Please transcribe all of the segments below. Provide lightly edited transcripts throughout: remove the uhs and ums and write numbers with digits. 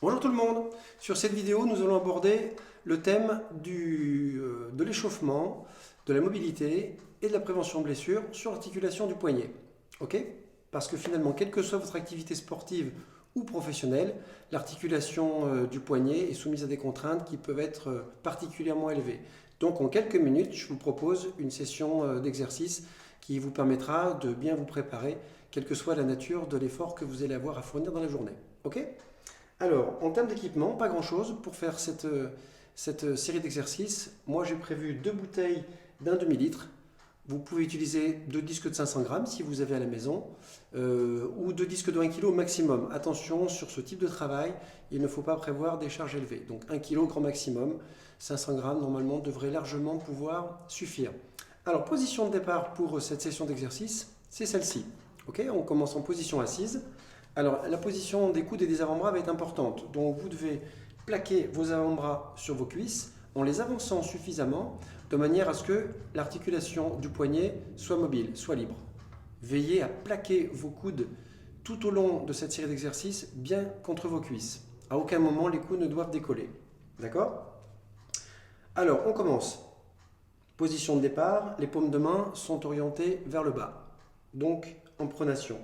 Bonjour tout le monde. Sur cette vidéo, nous allons aborder le thème de l'échauffement, de la mobilité et de la prévention de blessures sur l'articulation du poignet. Ok? Parce que finalement, quelle que soit votre activité sportive ou professionnelle, l'articulation du poignet est soumise à des contraintes qui peuvent être particulièrement élevées. Donc en quelques minutes, je vous propose une session d'exercice qui vous permettra de bien vous préparer, quelle que soit la nature de l'effort que vous allez avoir à fournir dans la journée. Ok? Alors, en termes d'équipement, pas grand-chose pour faire cette série d'exercices. Moi, j'ai prévu 2 bouteilles d'un demi-litre. Vous pouvez utiliser 2 disques de 500 grammes si vous avez à la maison, ou 2 disques de 1 kg au maximum. Attention, sur ce type de travail, il ne faut pas prévoir des charges élevées. Donc 1 kg grand maximum, 500 grammes normalement devrait largement pouvoir suffire. Alors, position de départ pour cette session d'exercice, c'est celle-ci. Ok, on commence en position assise. Alors, la position des coudes et des avant-bras va être importante. Donc, vous devez plaquer vos avant-bras sur vos cuisses en les avançant suffisamment de manière à ce que l'articulation du poignet soit mobile, soit libre. Veillez à plaquer vos coudes tout au long de cette série d'exercices bien contre vos cuisses. À aucun moment, les coudes ne doivent décoller. D'accord? Alors, on commence. Position de départ, les paumes de main sont orientées vers le bas, donc en pronation.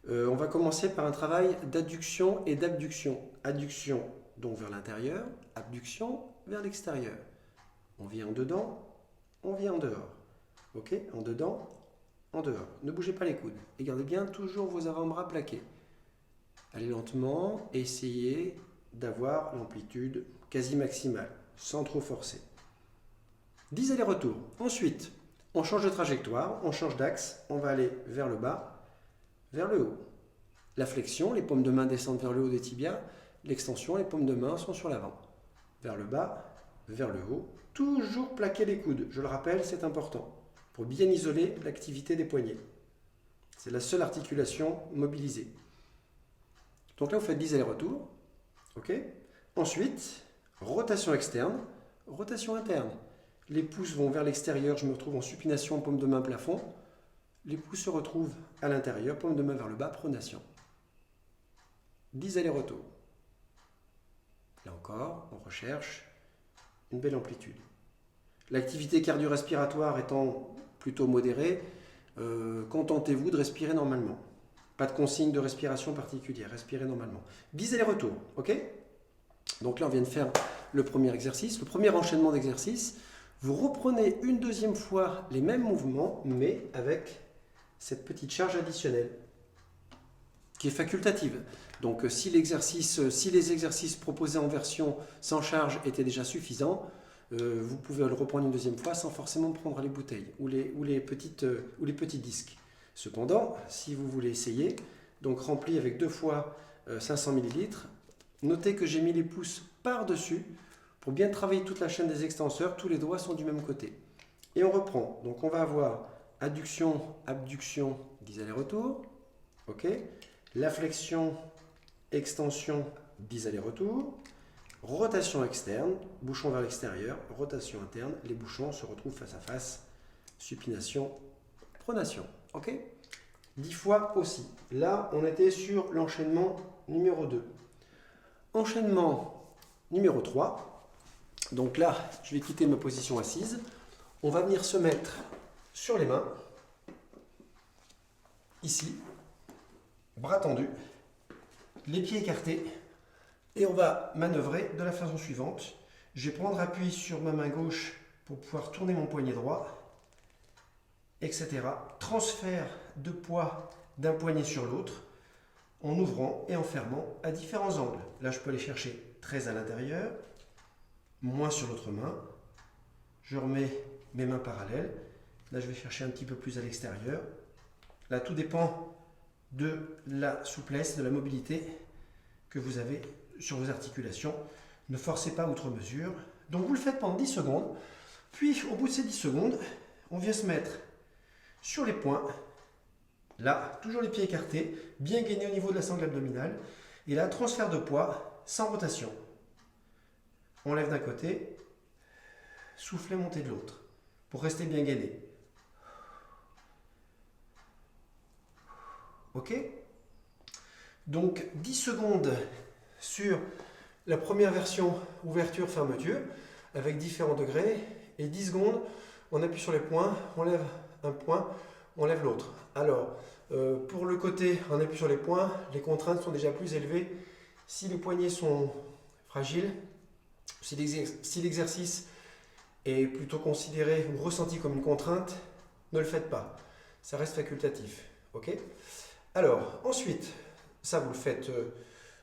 On va commencer par un travail d'adduction et d'abduction. Adduction donc vers l'intérieur, abduction vers l'extérieur. On vient en dedans, on vient en dehors. Ok? En dedans, en dehors. Ne bougez pas les coudes et gardez bien toujours vos avant-bras plaqués. Allez lentement, essayez d'avoir l'amplitude quasi maximale, sans trop forcer. 10 allers-retours. Ensuite, on change de trajectoire, on change d'axe, on va aller vers le bas, vers le haut. La flexion, les paumes de main descendent vers le haut des tibias. L'extension, les paumes de main sont sur l'avant. Vers le bas, vers le haut. Toujours plaquer les coudes. Je le rappelle, c'est important pour bien isoler l'activité des poignets. C'est la seule articulation mobilisée. Donc là, vous faites 10 allers-retours. Ok. Ensuite, rotation externe, rotation interne. Les pouces vont vers l'extérieur. Je me retrouve en supination, paume de main plafond. Les pouces se retrouvent à l'intérieur, paume de main vers le bas, pronation. 10 allers-retours. Là encore, on recherche une belle amplitude. L'activité cardio-respiratoire étant plutôt modérée, contentez-vous de respirer normalement. Pas de consigne de respiration particulière, respirez normalement. 10 allers-retours, ok? Donc là, on vient de faire le premier exercice, le premier enchaînement d'exercices. Vous reprenez une deuxième fois les mêmes mouvements, mais avec cette petite charge additionnelle qui est facultative. Donc si les exercices proposés en version sans charge étaient déjà suffisants, vous pouvez le reprendre une deuxième fois sans forcément prendre les bouteilles ou les petits disques. Cependant, si vous voulez essayer, donc rempli avec 2 fois 500 ml, notez que j'ai mis les pouces par-dessus pour bien travailler toute la chaîne des extenseurs, tous les doigts sont du même côté. Et on reprend. Donc on va avoir adduction, abduction, 10 allers-retours. Ok. La flexion, extension, 10 allers-retours. Rotation externe, bouchon vers l'extérieur. Rotation interne, les bouchons se retrouvent face à face. Supination, pronation. Ok. 10 fois aussi. Là, on était sur l'enchaînement numéro 2. Enchaînement numéro 3. Donc là, je vais quitter ma position assise. On va venir se mettre sur les mains, ici, bras tendus, les pieds écartés, et on va manœuvrer de la façon suivante. Je vais prendre appui sur ma main gauche pour pouvoir tourner mon poignet droit, etc. Transfert de poids d'un poignet sur l'autre, en ouvrant et en fermant à différents angles. Là, je peux aller chercher très à l'intérieur, moins sur l'autre main. Je remets mes mains parallèles. Là, je vais chercher un petit peu plus à l'extérieur. Là, tout dépend de la souplesse, de la mobilité que vous avez sur vos articulations. Ne forcez pas outre mesure. Donc, vous le faites pendant 10 secondes. Puis, au bout de ces 10 secondes, on vient se mettre sur les poings. Là, toujours les pieds écartés, bien gainés au niveau de la sangle abdominale. Et là, transfert de poids sans rotation. On lève d'un côté, soufflez, montez de l'autre, pour rester bien gainé. Ok? Donc 10 secondes sur la première version ouverture-fermeture avec différents degrés et 10 secondes, on appuie sur les points, on lève un point, on lève l'autre. Alors, pour le côté, on appuie sur les points, les contraintes sont déjà plus élevées. Si les poignets sont fragiles, si l'exercice est plutôt considéré ou ressenti comme une contrainte, ne le faites pas. Ça reste facultatif. Ok? Alors, ensuite, ça vous le faites.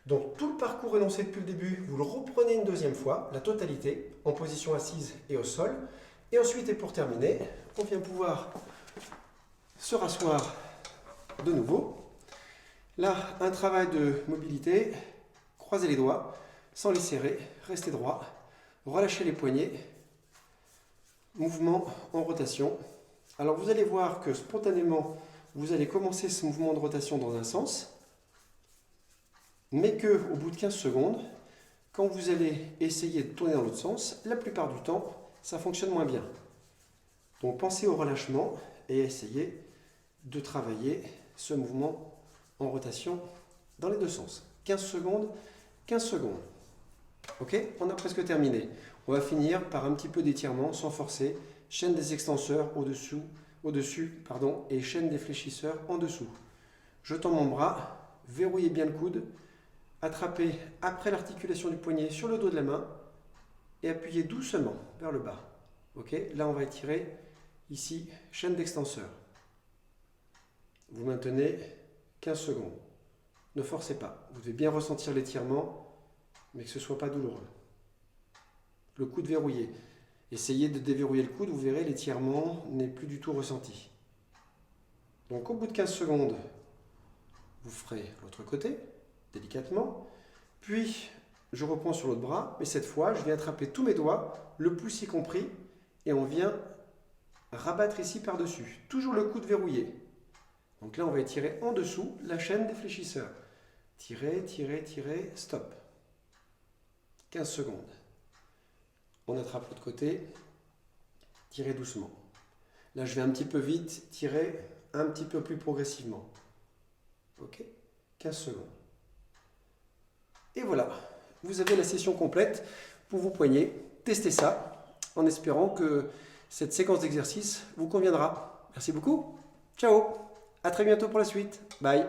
Donc, tout le parcours énoncé depuis le début, vous le reprenez une deuxième fois, la totalité, en position assise et au sol. Et ensuite, et pour terminer, on vient pouvoir se rasseoir de nouveau. Là, un travail de mobilité. Croisez les doigts, sans les serrer, restez droit. Relâchez les poignets. Mouvement en rotation. Alors, vous allez voir que spontanément, vous allez commencer ce mouvement de rotation dans un sens, mais qu'au bout de 15 secondes, quand vous allez essayer de tourner dans l'autre sens, la plupart du temps, ça fonctionne moins bien. Donc pensez au relâchement et essayez de travailler ce mouvement en rotation dans les deux sens. 15 secondes, 15 secondes. Ok, on a presque terminé. On va finir par un petit peu d'étirement sans forcer. Chaîne des extenseurs au-dessus, et chaîne des fléchisseurs en dessous. Je tends mon bras, verrouillez bien le coude, attrapez après l'articulation du poignet sur le dos de la main et appuyez doucement vers le bas. Ok, là on va étirer ici, chaîne d'extenseur. Vous maintenez 15 secondes. Ne forcez pas. Vous devez bien ressentir l'étirement, mais que ce ne soit pas douloureux. Le coude verrouillé. Essayez de déverrouiller le coude, vous verrez l'étirement n'est plus du tout ressenti. Donc au bout de 15 secondes, vous ferez l'autre côté, délicatement. Puis je reprends sur l'autre bras, mais cette fois je viens attraper tous mes doigts, le pouce y compris, et on vient rabattre ici par-dessus. Toujours le coude verrouillé. Donc là on va étirer en dessous la chaîne des fléchisseurs. Tirez, tirez, tirez, stop. 15 secondes. On attrape l'autre côté, tirez doucement. Là, je vais un petit peu vite, tirez un petit peu plus progressivement. Ok, 15 secondes. Et voilà, vous avez la session complète pour vos poignets. Testez ça en espérant que cette séquence d'exercice vous conviendra. Merci beaucoup. Ciao, à très bientôt pour la suite. Bye.